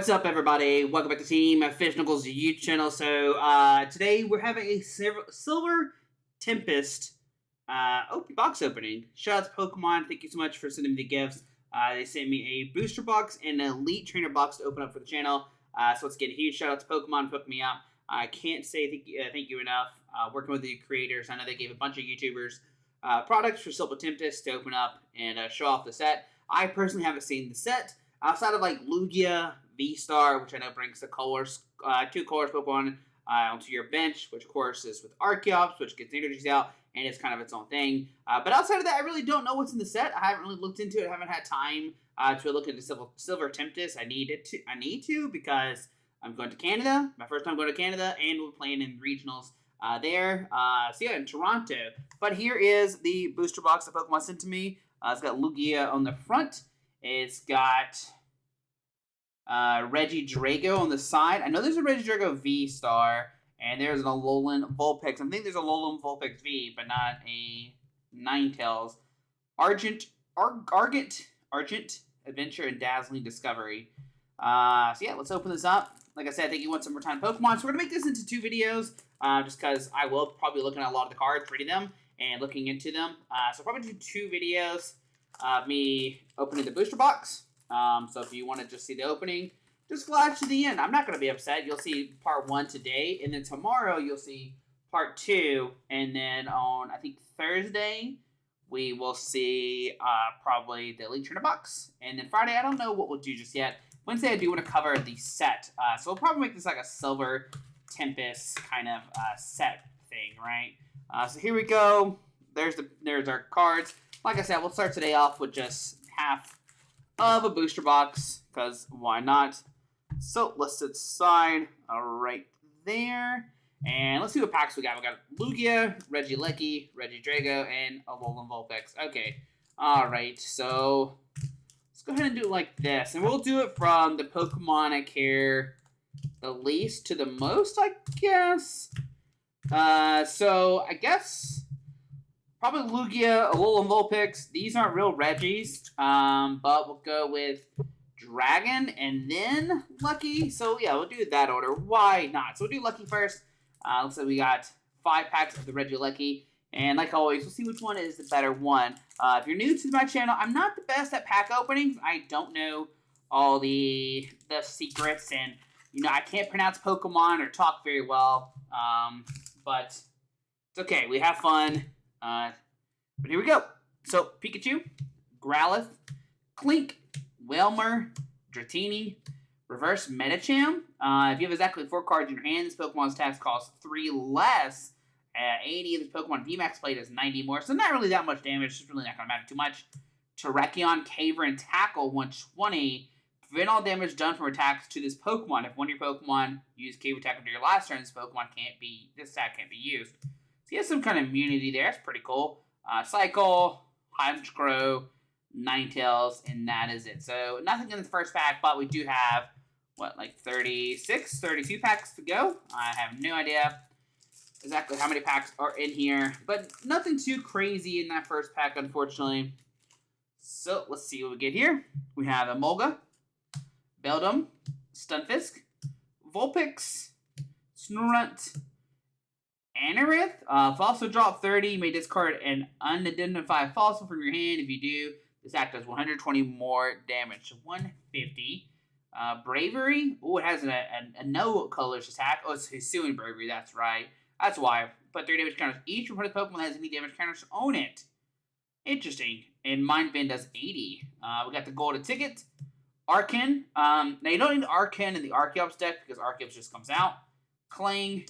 What's up, everybody? Welcome back to Team Fish Knuckles YouTube channel. So today we're having a silver Tempest box opening. Shout out to Pokemon. Thank you so much for sending me the gifts. They sent me a booster box and an elite trainer box to open up for the channel. So let's get a huge shout out to Pokemon for hooking me up. I can't say thank you enough. Working with the creators, I know they gave a bunch of YouTubers products for Silver Tempest to open up and show off the set. I personally haven't seen the set outside of like Lugia, V-Star, which I know brings the colors, two colors Pokemon onto your bench, which of course is with Archeops, which gets energies out, and it's kind of its own thing. But outside of that, I really don't know what's in the set. I haven't really looked into it. I haven't had time to look into Silver Tempest. I need to because I'm going to Canada. My first time going to Canada, and we're playing in regionals there. So yeah, in Toronto. But here is the booster box that Pokemon sent to me. It's got Lugia on the front. It's got Regidrago on the side. I know there's a Regidrago V-Star, and there's an Alolan Vulpix. I think there's a Alolan Vulpix V, but not a Ninetales. Argent, Adventure, and Dazzling Discovery. So yeah, let's open this up. Like I said, I think you want some more time Pokemon, so we're going to make this into 2 videos, just because I will probably be looking at a lot of the cards, reading them, and looking into them. So probably do 2 videos of me opening the booster box. So if you want to just see the opening, just flash to the end. I'm not going to be upset. You'll see part 1 today, and then tomorrow you'll see part 2, and then on, I think, Thursday, we will see probably the Elite Trainer box, and then Friday, I don't know what we'll do just yet. Wednesday, I do want to cover the set, so we'll probably make this like a Silver Tempest kind of set thing, right? So here we go. There's our cards. Like I said, we'll start today off with just half of a booster box, because why not? So let's set aside right there, and let's see what packs we got. We got Lugia, Regieleki, Regidrago, and Alolan Vulpix. Okay, all right. So let's go ahead and do it like this, and we'll do it from the Pokemon I care the least to the most, I guess. So I guess probably Lugia, Alolan Vulpix. These aren't real Regis, but we'll go with Dragon and then Lucky. So yeah, we'll do that order. Why not? So we'll do Lucky first. Looks like we got 5 packs of the Regieleki, and like always, we'll see which one is the better one. If you're new to my channel, I'm not the best at pack openings. I don't know all the secrets, and I can't pronounce Pokemon or talk very well. But it's okay. We have fun. But here we go. So, Pikachu, Growlithe, Clink, Wailmer, Dratini, Reverse Medicham. If you have exactly 4 cards in your hand, this Pokemon's attacks cost 3 less. 80 of this Pokemon VMAX play does 90 more, so not really that much damage. It's really not going to matter too much. Terrakion, Caver, and Tackle 120. Prevent all damage done from attacks to this Pokemon. If one of your Pokemon use Caver Tackle to your last turn, this attack can't be used. So he has some kind of immunity there. That's pretty cool. Cycle, Honchkrow, Ninetales, and that is it. So nothing in the first pack, but we do have, like 36, 32 packs to go. I have no idea exactly how many packs are in here, but nothing too crazy in that first pack, unfortunately. So let's see what we get here. We have Emolga, Beldum, Stunfisk, Vulpix, Snorunt, Anorith. Fossil drop 30. You may discard an unidentified fossil from your hand. If you do, this act does 120 more damage. 150. Bravery. Oh, it has a no colors attack. Oh, it's Hisuian Bravery. That's right. That's why. Put 3 damage counters. Each reported Pokemon that has any damage counters on it. Interesting. And Mind Bend does 80. We got the Golden Ticket. Arcan. Now, you don't need Arcan in the Archeops deck because Archeops just comes out. Clang.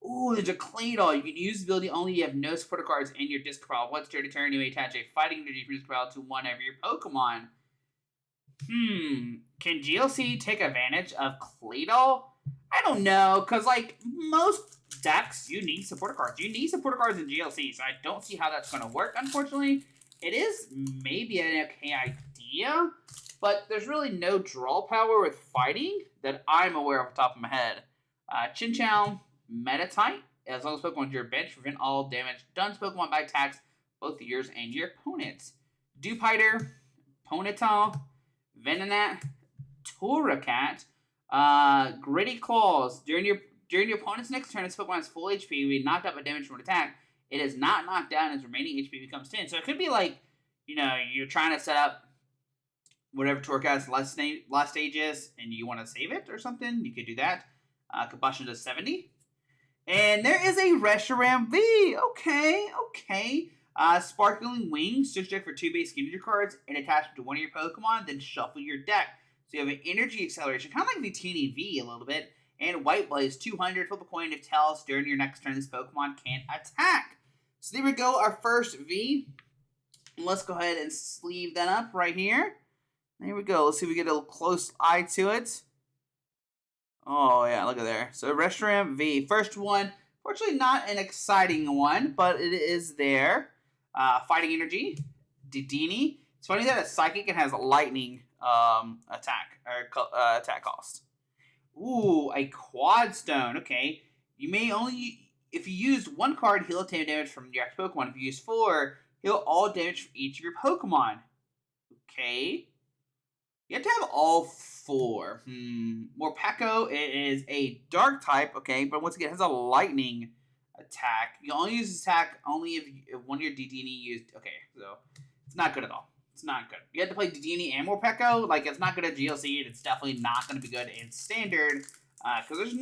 Ooh, there's a Claydol. You can use the ability only if you have no supporter cards in your disc pile. Once during your turn, you may attach a fighting energy from disc pile to one of your Pokemon. Can GLC take advantage of Claydol? I don't know, because, like, most decks, you need supporter cards. You need supporter cards in GLC, so I don't see how that's going to work, unfortunately. It is maybe an okay idea, but there's really no draw power with fighting that I'm aware of off the top of my head. Chinchou, Meditite, as long as Pokemon to your bench, prevent all damage done to Pokemon by attacks, both yours and your opponent's. Dewpider, Ponyta, Venonat, Torracat, Gritty Claws. During your opponent's next turn, this Pokemon has full HP. Will be knocked out by damage from an attack. It is not knocked down as remaining HP becomes 10. So it could be like, you know, you're trying to set up whatever Torcast's last stage is, and you want to save it or something. You could do that. Combustion does 70. And there is a Reshiram V. Okay. Sparkling Wings. Search deck for 2 base energy cards and attach them to one of your Pokemon, then shuffle your deck. So you have an energy acceleration, kind of like Victini V a little bit. And White Blaze, 200. Flip a coin to tell us during your next turn this Pokemon can't attack. So there we go, our first V. Let's go ahead and sleeve that up right here. There we go. Let's see if we get a close eye to it. Oh, yeah, look at there. So, Reshiram V. First one. Fortunately, not an exciting one, but it is there. Fighting Energy. Dedenne. It's funny that it's Psychic and has a Lightning attack cost. Ooh, a Quad Stone. Okay. You may only... If you used one card, heal 10 damage from your active Pokemon. If you use 4, heal all damage from each of your Pokemon. Okay. You have to have all 4. Morpeko is a dark type, okay, but once again, it has a lightning attack. You only use this attack only if one of your Dedenne used. Okay, so it's not good at all. It's not good. You have to play Dedenne and Morpeko. Like, it's not good at GLC, and it's definitely not going to be good in Standard. Because there's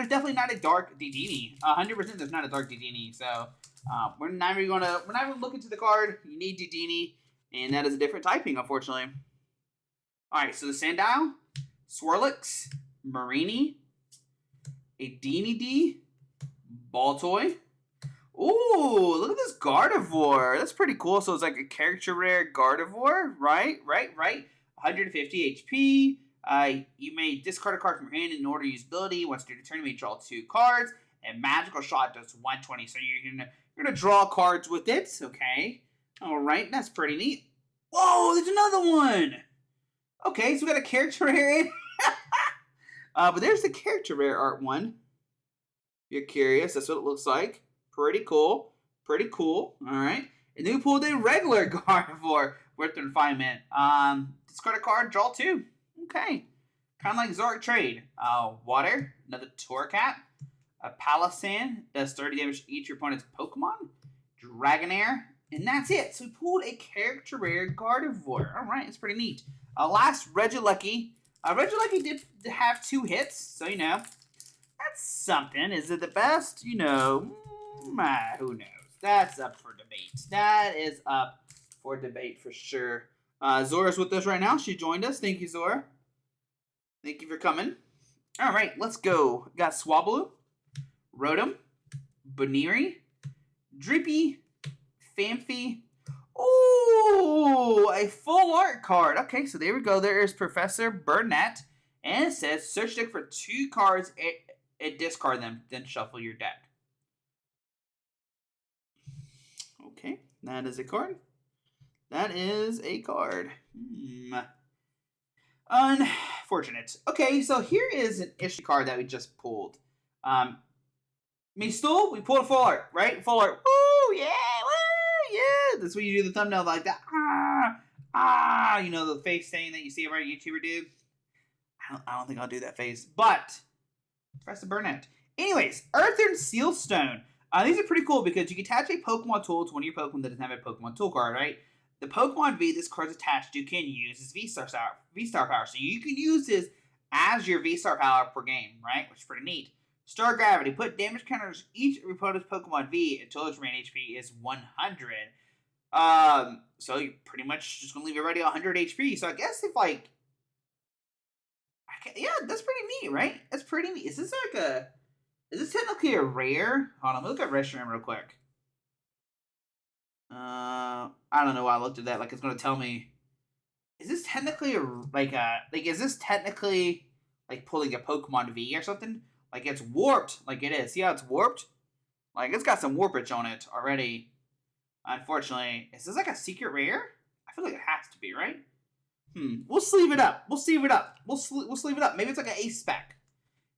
definitely not a dark Dedenne. 100% there's not a dark Dedenne. So we're not even look into the card. You need Dedenne, and that is a different typing, unfortunately. All right, so the Sandile, Swirlix, Marini, a Dedenne, Baltoy. Ooh, look at this Gardevoir. That's pretty cool. So it's like a character rare Gardevoir, right? 150 HP. You may discard a card from your hand in order to use ability. Once during the turn, you may draw 2 cards. And Magical Shot does 120. So you're gonna draw cards with it. Okay. All right, that's pretty neat. Whoa, there's another one. Okay, so we got a character rare in. But there's the character rare art one. You're curious. That's what it looks like. Pretty cool. All right. And then we pulled a regular Gardevoir worth the refinement. Discard a card, draw 2. Okay. Kind of like Zoroark Trade. Water. Another Torcat. A Palossand. Does 30 damage to each of your opponent's Pokemon. Dragonair. And that's it. So we pulled a character rare Gardevoir. All right. It's pretty neat. Last, Regieleki. Regieleki did have 2 hits. So, you know. That's something. Is it the best? You know. Who knows? That's up for debate. That is up for debate for sure. Zora's with us right now. She joined us. Thank you, Zora. Thank you for coming. All right, let's go. We got Swablu, Rotom, Boniri, Drippy, Phanpy. Oh, a full art card. Okay, so there we go. There is Professor Burnett. And it says, search deck for 2 cards and discard them. Then shuffle your deck. Okay, that is a card. Unfortunate. Okay, so here is an issue card that we just pulled. Mistul, we pulled a full art, right? Full art. Woo, yeah. That's when you do the thumbnail like that. You know, the face thing that you see every YouTuber do. I don't think I'll do that face, but Professor Burnett. Anyways, Earthen Sealstone. These are pretty cool because you can attach a Pokemon tool to one of your Pokemon that doesn't have a Pokemon tool card, right? The Pokemon V this card's attached to can use is V-Star power. So you can use this as your V-Star power per game, right? Which is pretty neat. Star Gravity. Put damage counters each of your opponent's Pokemon V until its remaining HP is 100. So you're pretty much just going to leave everybody 100 HP. So I guess if like... yeah, that's pretty neat, right? That's pretty neat. Is this technically a rare? Hold on, let me look at Reshiram real quick. I don't know why I looked at that. Like it's gonna tell me. Is this technically is this technically like pulling a Pokemon V or something? Like it's warped, like it is. See how it's warped? Like it's got some warpage on it already. Unfortunately, is this like a secret rare? I feel like it has to be, right? We'll sleeve it up. We'll sleeve it up. Maybe it's like an ace spec.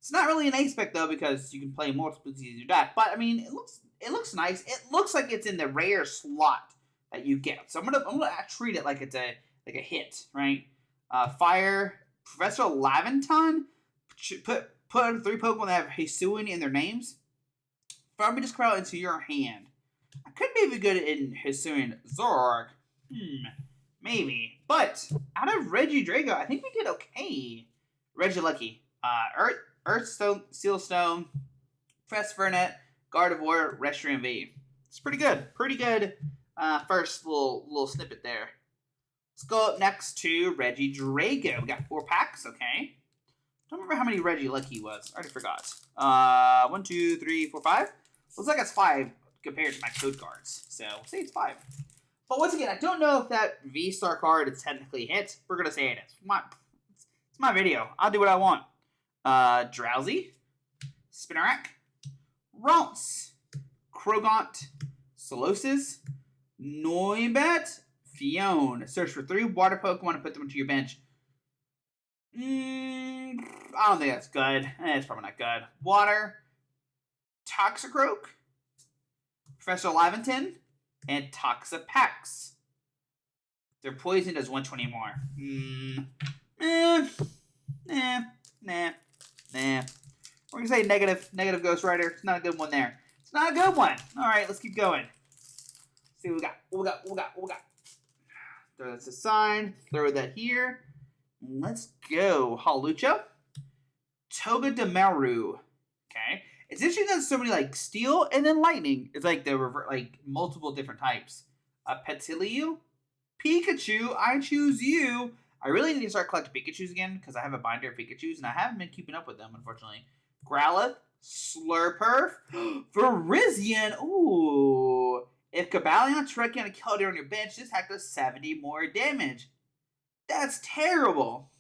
It's not really an ace spec though because you can play multiple species in your deck. But I mean, it looks nice. It looks like it's in the rare slot that you get. So I'm gonna treat it like it's a hit, right? Fire Professor Laventon. Put 3 Pokemon that have Hisuian in their names. Farm just come out into your hand. I could maybe good in Hisuian Zoroark. Maybe. But out of Regidrago, I think we did okay. Regilucky. Earth Stone, Steel Stone, Press Fernet, Gardevoir, Reshiram V. It's pretty good. Pretty good first little snippet there. Let's go up next to Regidrago. We got 4 packs, okay. Don't remember how many Regilucky was. I already forgot. 1, 2, 3, 4, 5. Looks like it's 5 compared to my code cards. So we'll say it's 5. But once again, I don't know if that V-Star card is technically hit. We're going to say it is. It's my video. I'll do what I want. Drowsy, Spinarak, Ralts, Krogant, Solosis, Noibat, Fione. Search for 3 water Pokemon and put them into your bench. I don't think that's good. It's probably not good. Water, Toxicroak, Professor Laventon, and Toxapex. Their poison does 120 more. Nah. We're going to say negative Ghost Rider. It's not a good one there. It's not a good one. All right, let's keep going. See what we got. What we got. Throw this aside. Throw that here. Let's go. Hawlucha. Togedemaru. Okay. It's interesting that there's so many like steel and then lightning. It's like multiple different types. Petililio. Pikachu. I choose you. I really need to start collecting Pikachus again because I have a binder of Pikachus and I haven't been keeping up with them, unfortunately. Growlithe, Slurperf, Virizion. Ooh. If Cobalion, Treeckion, and Keldeo on your bench, this hack does 70 more damage. That's terrible.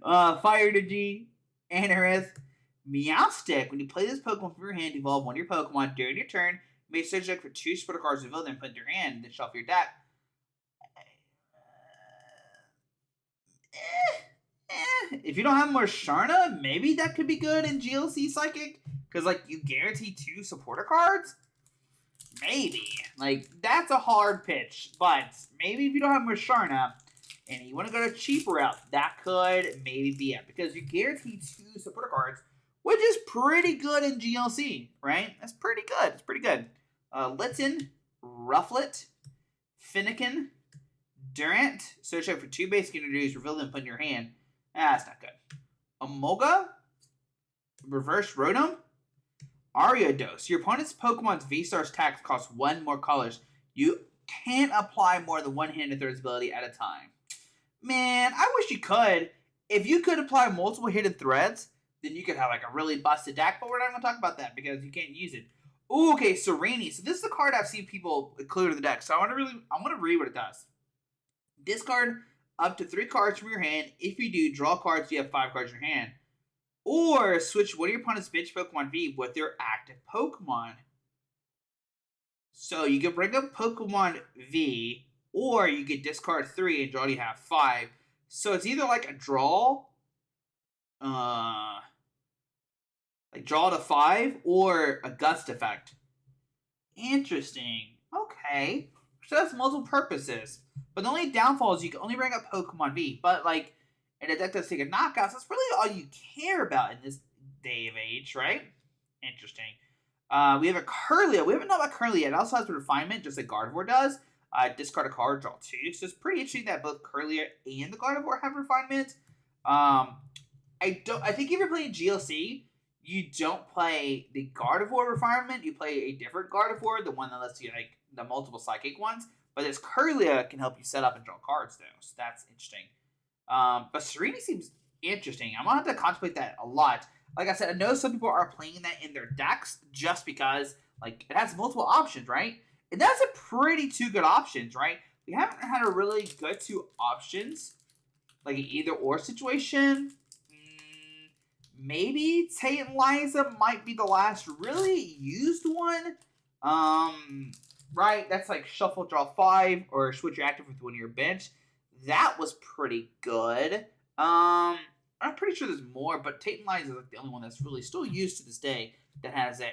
Fire Energy, Anorith, Meowstic. When you play this Pokemon from your hand, evolve one of your Pokemon during your turn. You may search deck for 2 Supporter cards reveal them, put in your hand, then shuffle your deck. If you don't have more Sharna, maybe that could be good in GLC Psychic. Because, like, you guarantee 2 supporter cards? Maybe. Like, that's a hard pitch. But maybe if you don't have more Sharna and you want to go to a cheaper route, that could maybe be it. Because you guarantee 2 supporter cards, which is pretty good in GLC, right? That's pretty good. It's pretty good. Litten, Rufflet, Finnegan, Durant. Search out for 2 basic energies, reveal them, put in your hand. That's not good. Amoga, Reverse Rotom, Ariados. Your opponent's Pokemon's V-Star's attacks cost 1 more colors. You can't apply more than 1 hidden threads ability at a time. Man, I wish you could. If you could apply multiple hidden threads, then you could have like a really busted deck, but we're not going to talk about that because you can't use it. Ooh, okay, Sereni. So this is a card I've seen people include in the deck. So I want to read what it does. Discard up to 3 cards from your hand. If you do, draw cards, you have 5 cards in your hand. Or switch one of your opponent's bench Pokemon V with their active Pokemon. So you can bring up Pokemon V, or you can discard 3 and draw, you have 5. So it's either like a draw, like draw to 5, or a gust effect. Interesting. Okay. So that's multiple purposes. But the only downfall is you can only bring up Pokemon V. But, like, in a deck that's taking knockouts, that's really all you care about in this day of age, right? Interesting. We have a Kirlia. We haven't known about Kirlia yet. It also has refinement, just like Gardevoir does. Discard a card, draw 2. So it's pretty interesting that both Kirlia and the Gardevoir have refinement. I think if you're playing GLC, you don't play the Gardevoir refinement. You play a different Gardevoir, the one that lets you, like, the multiple psychic ones. But this Kirlia can help you set up and draw cards, though. So that's interesting. But Sereni seems interesting. I'm going to have to contemplate that a lot. Like I said, I know some people are playing that in their decks just because, like, it has multiple options, right? And that's a pretty 2 good options, right? We haven't had a really good 2 options, like an either-or situation. Maybe Tate and Liza might be the last really used one. Right, that's like shuffle, draw 5, or switch your active with one of your bench. That was pretty good. I'm pretty sure there's more, but Tate and Liza is like the only one that's really still used to this day that has an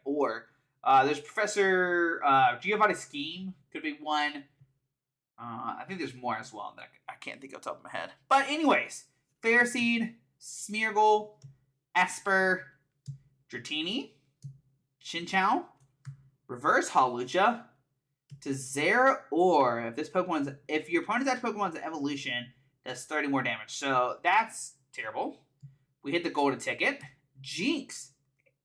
or. There's Professor Giovanni Scheme, could be one. I think there's more as well that I can't think off the top of my head. But anyways, Ferroseed, Smeargle, Esper, Dratini, Chinchou, Reverse Hawlucha, Tazera, or if your opponent's that Pokemon's evolution, does 30 more damage. So that's terrible. We hit the golden ticket. Jinx.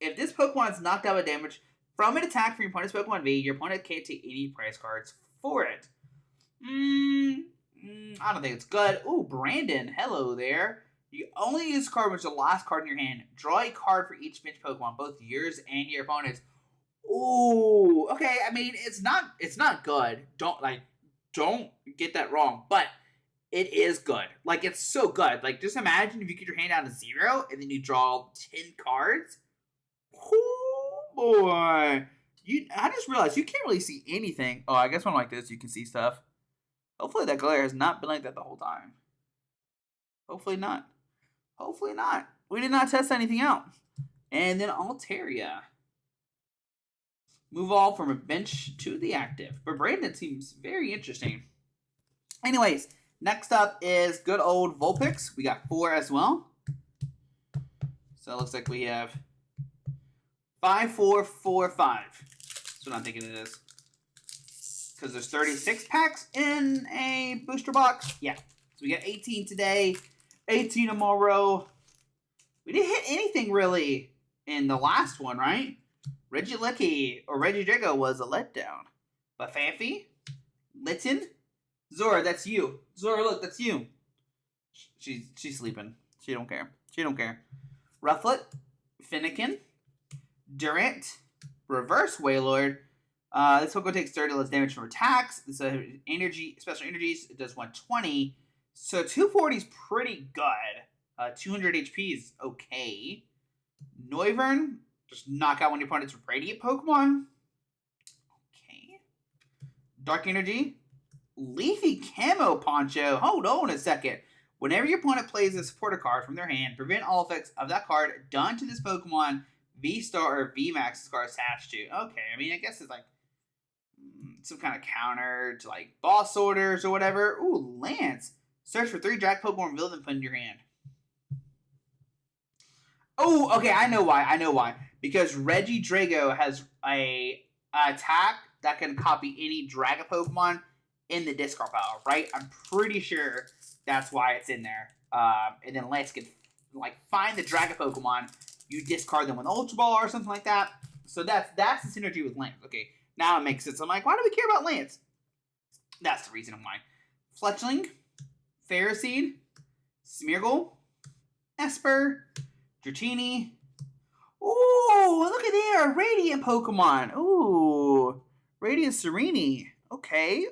If this Pokemon's knocked out with damage from an attack from your opponent's Pokemon V, your opponent can't take any prize cards for it. I don't think it's good. Ooh, Brandon. Hello there. You only use a card which is the last card in your hand. Draw a card for each bench Pokemon, both yours and your opponent's. Ooh, okay. I mean, it's not good. Don't get that wrong. But it is good. Like, it's so good. Like, just imagine if you get your hand down to 0 and then you draw 10 cards. Oh boy. I just realized you can't really see anything. Oh, I guess when I'm like this, you can see stuff. Hopefully that glare has not been like that the whole time. Hopefully not. Hopefully not. We did not test anything out. And then Altaria. Move all from a bench to the active. But Brandon seems very interesting. Anyways, next up is good old Vulpix. We got 4 as well. So it looks like we have 5, 4, 4, 5. That's what I'm thinking it is. Because there's 36 packs in a booster box. Yeah. So we got 18 today, 18 tomorrow. We didn't hit anything really in the last one, right? Regidrago was a letdown. But Fanfi, Litten, Zora, that's you. Zora, look, that's you. She's sleeping. She don't care. She don't care. Rufflet, Finnegan, Durant, Reverse Wailord. This Pokemon takes 30 less damage from attacks. It's special energies. It does 120. So 240 is pretty good. 200 HP is okay. Noivern, just knock out one of your opponent's Radiant Pokemon. Okay. Dark Energy. Leafy Camo Poncho. Hold on a second. Whenever your opponent plays a supporter card from their hand, prevent all effects of that card done to this Pokemon V-Star or V-Max this card attached to. Okay, I mean, I guess it's like some kind of counter to like boss orders or whatever. Ooh, Lance. Search for 3 Drac Pokemon revealed and put in your hand. Oh, okay, I know why. Because Regidrago has a attack that can copy any Dragon Pokemon in the discard pile, right? I'm pretty sure that's why it's in there. And then Lance can like find the Dragon Pokemon. You discard them with Ultra Ball or something like that. So that's the synergy with Lance. Okay, now it makes sense. I'm like, why do we care about Lance? That's the reason why. Fletchling, Ferroseed, Smeargle, Esper, Dratini. Ooh, look at there, Radiant Pokemon. Ooh, Radiant Serene. Okay.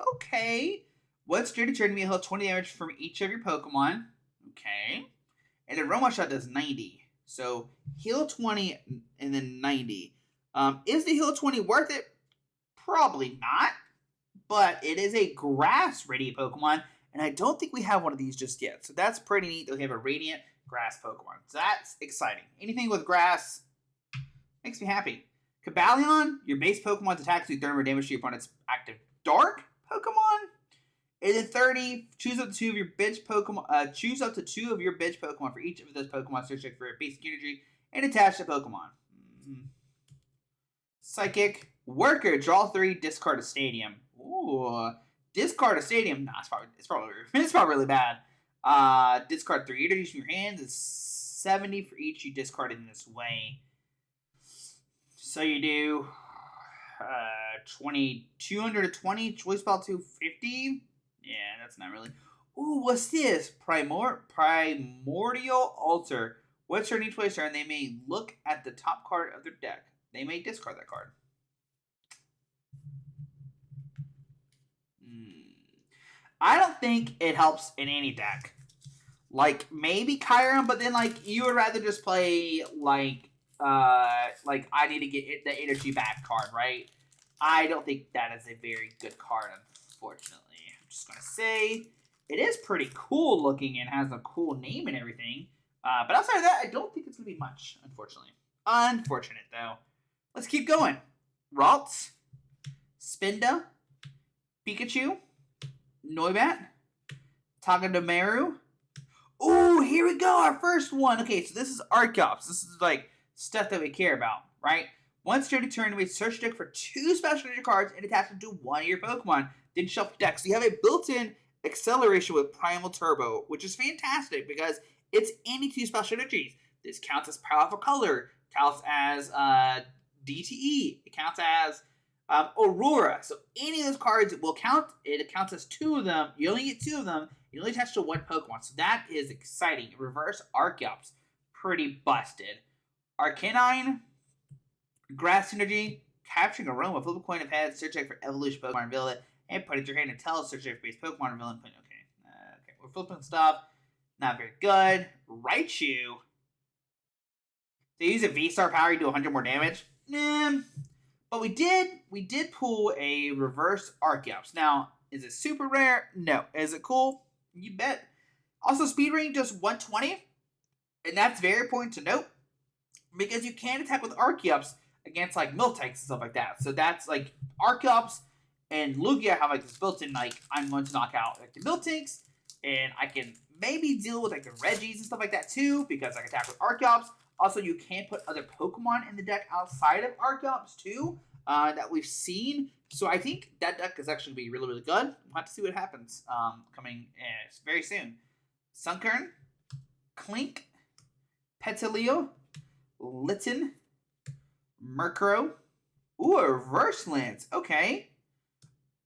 What's during the turn to be heal 20 damage from each of your Pokemon? Okay. And then Roma Shot does 90. So heal 20 and then 90. Is the heal 20 worth it? Probably not. But it is a grass Radiant Pokemon. And I don't think we have one of these just yet. So that's pretty neat that we have a Radiant grass Pokemon. So that's exciting. Anything with grass makes me happy. Cobalion, your base Pokemon's attacks do 30 more damage to your opponent's active dark Pokemon. And then 30, choose up to 2 of your bench Pokemon. Choose up to 2 of your bench Pokemon for each of those Pokemon. Search for a basic energy and attach the Pokemon. Psychic Worker, draw 3, discard a stadium. Ooh, discard a stadium. Nah, it's probably really bad. Discard 3 energies from your hands. It's 70 for each you discard in this way. So you do 200 to 20, choice ball 250. Yeah, that's not really. Ooh, what's this? Primordial Altar. What's turn each player's turn? They may look at the top card of their deck. They may discard that card. I don't think it helps in any deck. Like, maybe Kyurem, but then, like, you would rather just play, like I need to get the energy back card, right? I don't think that is a very good card, unfortunately. I'm just going to say it is pretty cool looking and has a cool name and everything. But outside of that, I don't think it's going to be much, unfortunately. Unfortunate, though. Let's keep going. Ralts, Spinda, Pikachu, Noibat, Togedemaru. Ooh, here we go, our first one. Okay, so this is Archeops. This is like stuff that we care about, right? Once during the turn, we search deck for 2 special energy cards and attach them to one of your Pokemon. Then shuffle deck. So you have a built-in acceleration with Primal Turbo, which is fantastic because it's any 2 special energies. This counts as Powerful Color, counts as DTE, it counts as Aurora. So any of those cards will count. It counts as 2 of them. You only get 2 of them. You only attach to 1 Pokemon. So that is exciting. Reverse Archeops. Pretty busted. Arcanine, Grass Energy, capturing a Aroma, flip a coin of heads, search check for evolution Pokemon, reveal it, and put it in your hand until search check for base Pokemon, reveal it, okay, we're flipping stuff. Not very good. Raichu. They use a V-Star power, you do 100 more damage. But we did pull a reverse Archeops. Now, is it super rare? No. Is it cool? You bet. Also, speed rating just 120. And that's very important to note. Because you can attack with Archeops against like Miltanks and stuff like that. So that's like Archeops and Lugia have like this built-in like I'm going to knock out like the Miltanks, and I can maybe deal with like the Reggies and stuff like that too because I can attack with Archeops. Also, you can put other Pokemon in the deck outside of Archeops too that we've seen. So I think that deck is actually going to be really, really good. We'll have to see what happens coming very soon. Sunkern, Clink, Petilio, Litten, Murkrow. Ooh, a reverse Lance. Okay.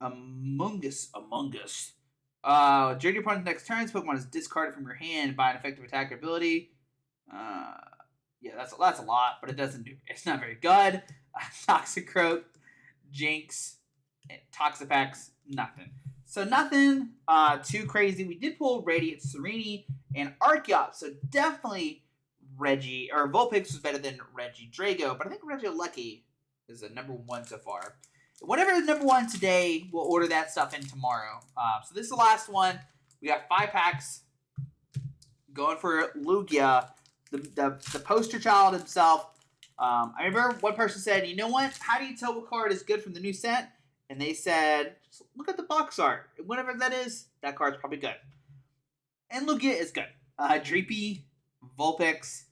Among Us. During your opponent's next turn, this Pokemon is discarded from your hand by an effective attack ability. Yeah, that's a lot, but it's not very good. Toxicroak, Jinx, Toxapex, nothing. So nothing too crazy. We did pull Radiant Serene and Archeops, so definitely Vulpix was better than Regidrago, but I think Regieleki is the number 1 so far. Whatever is number 1 today, we'll order that stuff in tomorrow. So this is the last one. We got 5 packs going for Lugia, the poster child himself. I remember one person said, you know what? How do you tell what card is good from the new set? And they said, just look at the box art. Whatever that is, that card's probably good. And Lugia is good. Dreepy, Vulpix,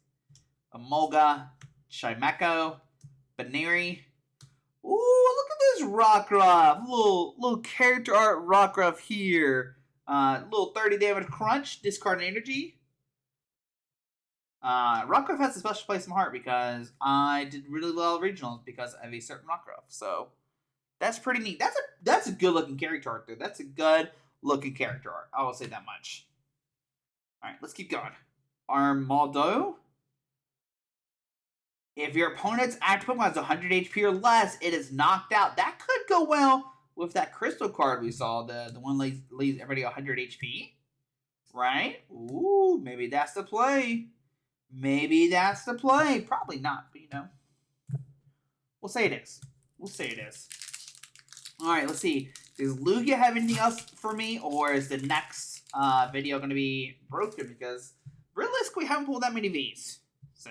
Emolga, Chimecho, Baneri. Ooh, look at this Rockruff. Little character art Rockruff here. Little 30 damage crunch, discard energy. Rockruff has a special place in my heart because I did really well regionals because of a certain Rockruff. So that's pretty neat. That's a good looking character art, dude. That's a good looking character art. I will say that much. All right, let's keep going. Armaldo. If your opponent's active Pokemon has 100 HP or less, it is knocked out. That could go well with that crystal card we saw. The one leaves everybody 100 HP. Right? Ooh, maybe that's the play. Maybe that's the play. Probably not, but you know. We'll say it is. Alright, let's see. Does Lugia have anything else for me, or is the next video going to be broken? Because realistically, we haven't pulled that many Vs. So,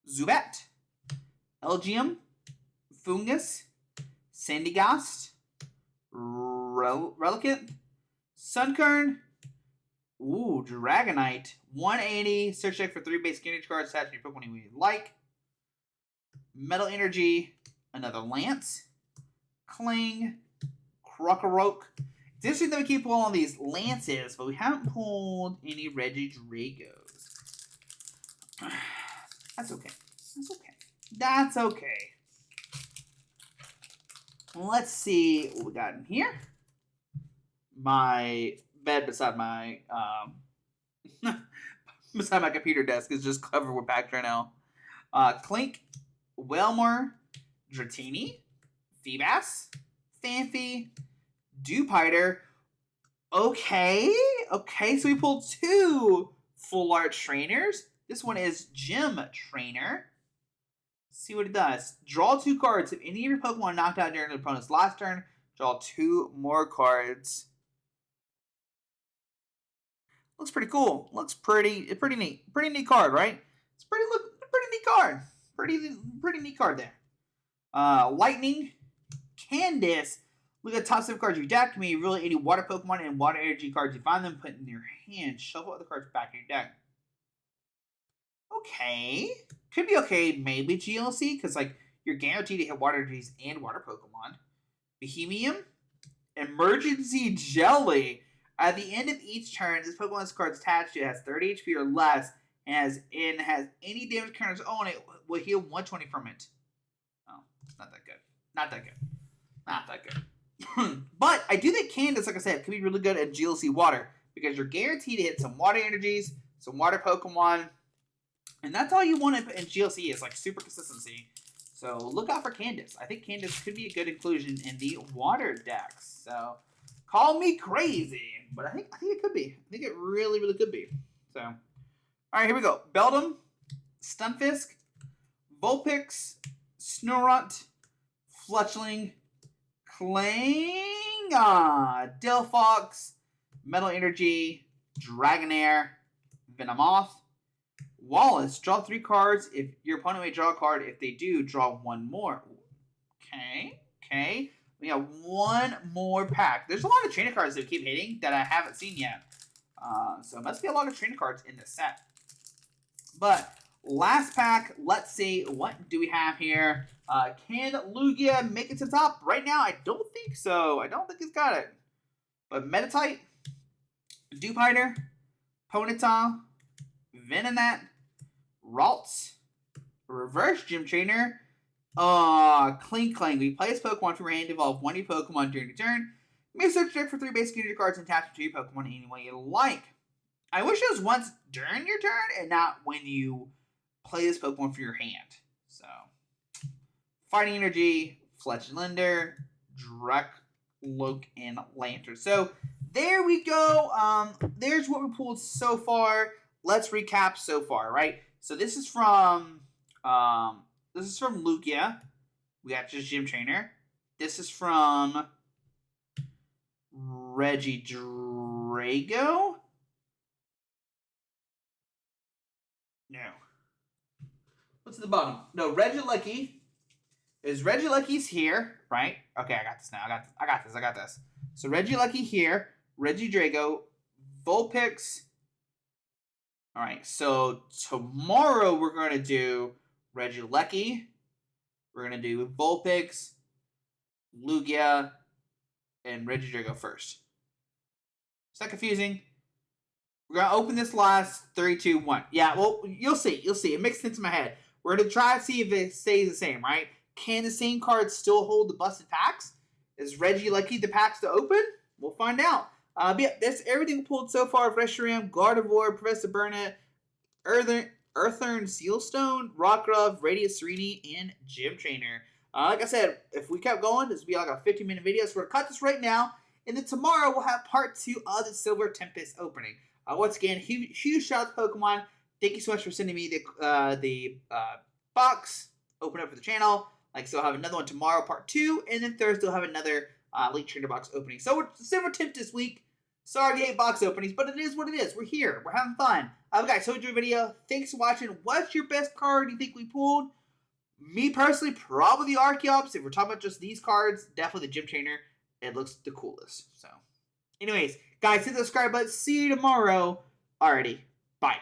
Zubat, Elgium, Fungus, Sandygast, Relicanth, Sunkern, ooh, Dragonite, 180, search deck for 3 basic energy cards, attach your Pokemon you like, Metal Energy, another Lance, Kling, Krokorok. It's interesting that we keep pulling all these Lances, but we haven't pulled any Regidragos. That's okay. Let's see what we got in here. My bed beside my computer desk is just covered with packs right now. Clink, Wailmer, Dratini, Feebas, Fanfy, Dewpider. Okay, so we pulled 2 full art trainers. This one is Gym Trainer. See what it does. Draw 2 cards. If any of your Pokemon knocked out during the opponent's last turn, draw 2 more cards. Looks pretty cool. Looks pretty neat. Pretty neat card, right? It's pretty neat card. Pretty neat card there. Lightning, Candace, Look at the top 7 cards of your deck. Can be really any water Pokemon and water energy cards you find them. Put in your hand. Shuffle other cards back in your deck. Okay. Could be okay. Maybe GLC. Because, like, you're guaranteed to hit water energies and water Pokemon. Bohemian. Emergency Jelly. At the end of each turn, this Pokemon's card's attached to it has 30 HP or less. And has any damage counters on it. Will heal 120 from it. Oh, not that good. Not that good. Not that good. But I do think Candace, like I said, could be really good at GLC Water because you're guaranteed to hit some water energies, some water Pokemon, and that's all you want in GLC is like super consistency. So look out for Candace. I think Candace could be a good inclusion in the water decks. So call me crazy, but I think it could be. I think it really, really could be. So all right, here we go. Beldum, Stunfisk, Vulpix, Snorunt, Fletchling, Klingon, Delphox, Metal Energy, Dragonair, Venomoth, Wallace. Draw 3 cards. If your opponent may draw a card, if they do, draw 1 more. Okay. We have 1 more pack. There's a lot of trainer cards that keep hitting that I haven't seen yet. So it must be a lot of trainer cards in this set. But last pack, let's see, what do we have here? Can Lugia make it to the top? Right now, I don't think so. I don't think he's got it. But Meditite, Dewpider, Ponyta, Venonat, Ralts, Reverse Gym Trainer, Kling. We play this Pokemon from your hand, evolve 1 new Pokemon during your turn. You may search your deck for 3 basic energy cards and attach them to your Pokemon any way you like. I wish it was once during your turn and not when you play this Pokemon for your hand. So, Fighting Energy, Fletchlinder, Drekloak, and Lantern. So, there we go. There's what we pulled so far. Let's recap so far, right? So, this is from Lugia. We got just Gym Trainer. This is from Regidrago. No. What's at the bottom? No, Regilucky. Regilucky's here, right? Okay, I got this now. I got this. So Regilucky here, Regidrago, Vulpix. All right, so tomorrow we're going to do Regilucky. We're going to do Vulpix, Lugia, and Regidrago first. Is that confusing? We're going to open this last 3, 2, 1. Yeah, well, you'll see. It makes sense in my head. We're going to try to see if it stays the same, right? Can the same cards still hold the busted packs? Is Regilucky the packs to open? We'll find out. But yeah, that's everything pulled so far. Reshiram, Gardevoir, Professor Burnett, Earthern Sealstone, Rockruff, Radius Serene, and Gym Trainer. Like I said, if we kept going, this would be like a 15-minute video. So we're going to cut this right now. And then tomorrow we'll have part 2 of the Silver Tempest opening. Once again, huge shout out to Pokemon. Thank you so much for sending me the box. Open up for the channel. So I'll have another one tomorrow, part 2. And then Thursday we'll have another Elite Trainer box opening. So we're Silver Tempest this week. Sorry to hate box openings, but it is what it is. We're here. We're having fun. Guys, hope you enjoyed the video. Thanks for watching. What's your best card you think we pulled? Me personally, probably the Archeops. If we're talking about just these cards, definitely the Gym Trainer. It looks the coolest. So, anyways, guys, hit the subscribe button. See you tomorrow. Alrighty, bye.